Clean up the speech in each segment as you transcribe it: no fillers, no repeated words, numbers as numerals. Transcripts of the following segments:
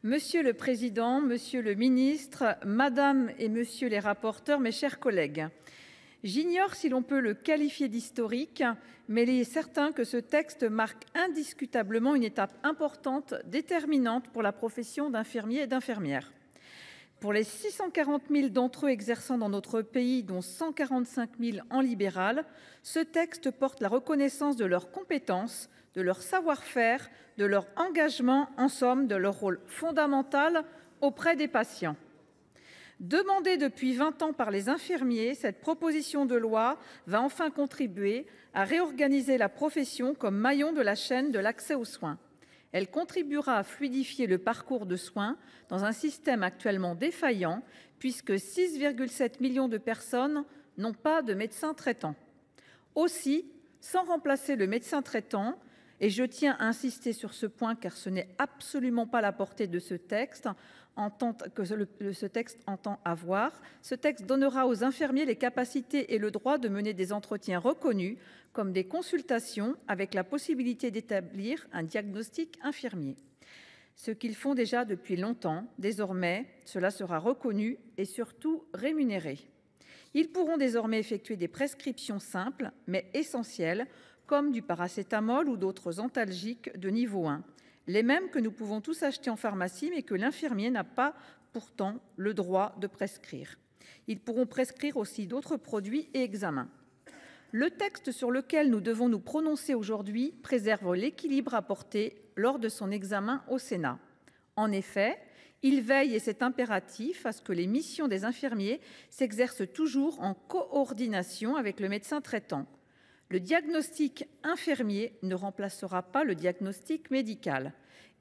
Monsieur le président, monsieur le ministre, madame et monsieur les rapporteurs, mes chers collègues, j'ignore si l'on peut le qualifier d'historique, mais il est certain que ce texte marque indiscutablement une étape importante, déterminante pour la profession d'infirmier et d'infirmière. Pour les 640 000 d'entre eux exerçant dans notre pays, dont 145 000 en libéral, ce texte porte la reconnaissance de leurs compétences, de leur savoir-faire, de leur engagement, en somme de leur rôle fondamental auprès des patients. Demandée depuis 20 ans par les infirmiers, cette proposition de loi va enfin contribuer à réorganiser la profession comme maillon de la chaîne de l'accès aux soins. Elle contribuera à fluidifier le parcours de soins dans un système actuellement défaillant, puisque 6,7 millions de personnes n'ont pas de médecin traitant. Aussi, sans remplacer le médecin traitant, et je tiens à insister sur ce point car ce n'est absolument pas la portée de ce texte ce texte entend avoir, ce texte donnera aux infirmiers les capacités et le droit de mener des entretiens reconnus comme des consultations avec la possibilité d'établir un diagnostic infirmier. Ce qu'ils font déjà depuis longtemps, désormais, cela sera reconnu et surtout rémunéré. Ils pourront désormais effectuer des prescriptions simples mais essentielles comme du paracétamol ou d'autres antalgiques de niveau 1, les mêmes que nous pouvons tous acheter en pharmacie mais que l'infirmier n'a pas pourtant le droit de prescrire. Ils pourront prescrire aussi d'autres produits et examens. Le texte sur lequel nous devons nous prononcer aujourd'hui préserve l'équilibre apporté lors de son examen au Sénat. En effet, il veille, et c'est impératif, à ce que les missions des infirmiers s'exercent toujours en coordination avec le médecin traitant. Le diagnostic infirmier ne remplacera pas le diagnostic médical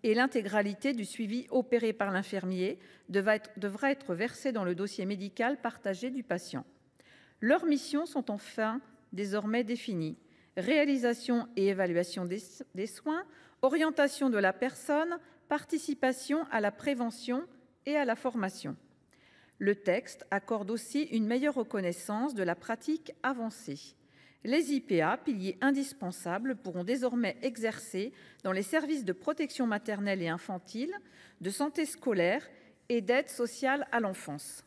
et l'intégralité du suivi opéré par l'infirmier devra être versée dans le dossier médical partagé du patient. Leurs missions sont enfin désormais définies: réalisation et évaluation des soins, orientation de la personne, participation à la prévention et à la formation. Le texte accorde aussi une meilleure reconnaissance de la pratique avancée. Les IPA, piliers indispensables, pourront désormais exercer dans les services de protection maternelle et infantile, de santé scolaire et d'aide sociale à l'enfance.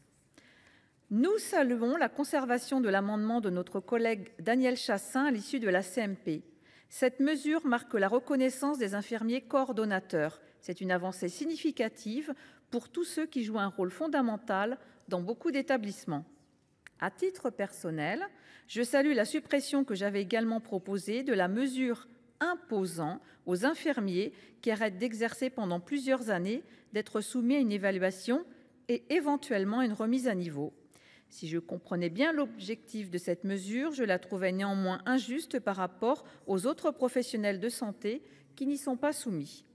Nous saluons la conservation de l'amendement de notre collègue Daniel Chassain à l'issue de la CMP. Cette mesure marque la reconnaissance des infirmiers coordonnateurs. C'est une avancée significative pour tous ceux qui jouent un rôle fondamental dans beaucoup d'établissements. À titre personnel, je salue la suppression que j'avais également proposée de la mesure imposant aux infirmiers qui arrêtent d'exercer pendant plusieurs années d'être soumis à une évaluation et éventuellement à une remise à niveau. Si je comprenais bien l'objectif de cette mesure, je la trouvais néanmoins injuste par rapport aux autres professionnels de santé qui n'y sont pas soumis.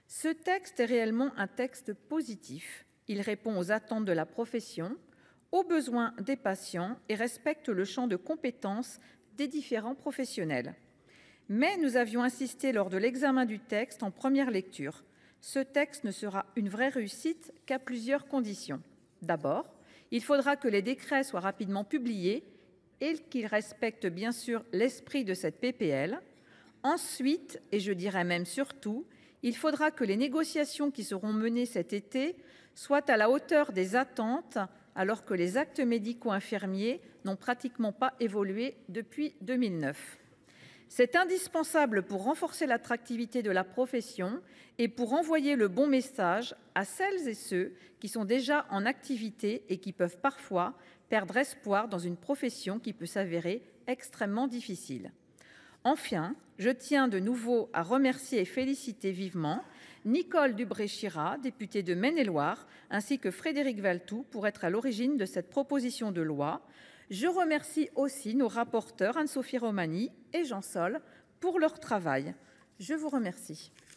Ce texte est réellement un texte positif. Il répond aux attentes de la profession, aux besoins des patients et respecte le champ de compétences des différents professionnels. Mais nous avions insisté lors de l'examen du texte en première lecture. Ce texte ne sera une vraie réussite qu'à plusieurs conditions. D'abord, il faudra que les décrets soient rapidement publiés et qu'ils respectent bien sûr l'esprit de cette PPL. Ensuite, et je dirais même surtout, il faudra que les négociations qui seront menées cet été soient à la hauteur des attentes, alors que les actes médicaux infirmiers n'ont pratiquement pas évolué depuis 2009. C'est indispensable pour renforcer l'attractivité de la profession et pour envoyer le bon message à celles et ceux qui sont déjà en activité et qui peuvent parfois perdre espoir dans une profession qui peut s'avérer extrêmement difficile. Enfin, je tiens de nouveau à remercier et féliciter vivement Nicole Dubré-Chirat, députée de Maine-et-Loire, ainsi que Frédéric Valletoux pour être à l'origine de cette proposition de loi. Je remercie aussi nos rapporteurs Anne-Sophie Romani et Jean Sol pour leur travail. Je vous remercie.